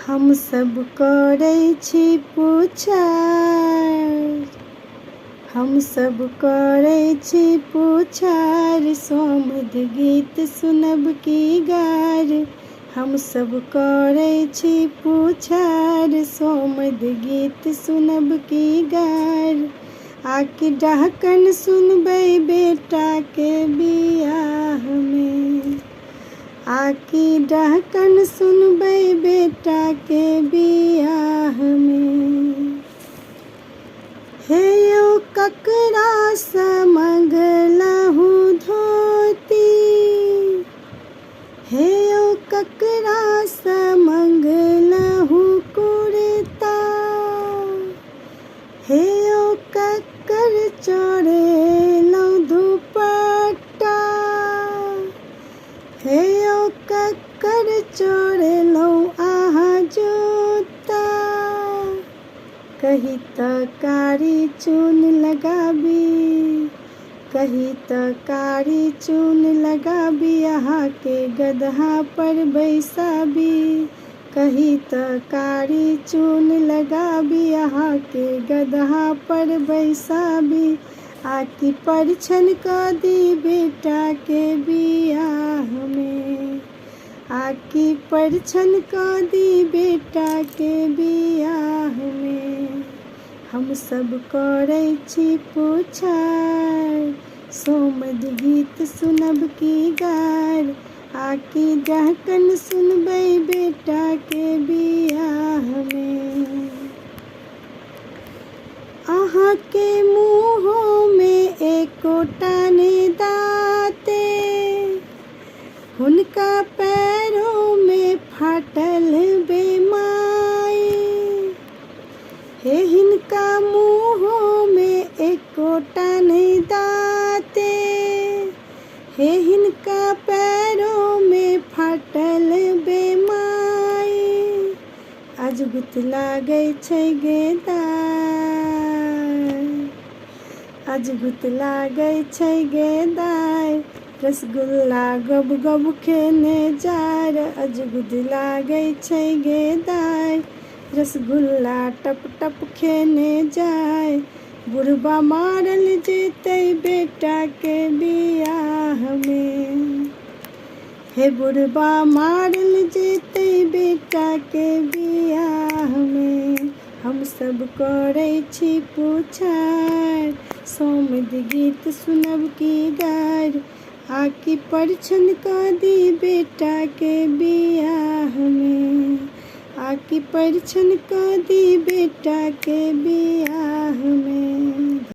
हम सब करै छी पुछार, हम सब करै छी पुछार, सोमद गीत सुनब की गार। हम सब करै छी पुछार, सोमद गीत सुनब की गार। आकि डहकन सुनबै बेटा के बियाह में, आकि डहकन सुनबै बेटा के बियाह में। हे यौ ककरा सँ मंगलहु धोती, हे यौ ककरा सँ मंगलहु कुर्ता। हे यौ ककर चढ़ेलहुँ दुपट्टा, हे यौ ककर चढ़ेलहुँ अहाँ जूता। कही तऽ कारी चून लगाबी, कही तऽ कारी चून लगाबी, अहाँ के गदहा पर बैसाबी। कही तऽ कारी चून लगाबी, अहाँ के गदहा पर बैसाबी। आकि परिछन कऽ दी बेटा के बियाह में, आकि परिछन कऽ दी बेटा के बियाह में। हम सब करै छी पुछार, सोमद गीत सुनब की गार। आकि डहकन सुनबै बेटा के बियाह में। अहाँ के मुँहो में एकोटा ने दाँते, हुनका पैरों में फाटल बेमाई। हे हिनका मुँहों में एकोटा नहीं दाँते, हे हिनका पैरों में फाटल बेमाई। अजगुत लागै छै गे दाइ, अजगुत लागै छै गे दाइ, रसगुल्ला गब गब खेने जार। अजगुत लागै छै गे दाइ, रसगुल्ला टप टप खेने जाय। बुढ़बा मारल जेतै बेटा के बियाह में, हे बुढ़बा मारल जेतै बेटा के बियाह में। हम सब करै छी पुछार, सोमद गीत सुनब की गार। आकि परिछन कऽ दी बेटा के बियाह में, आकि परिछन कऽ दी बेटा के बियाह में।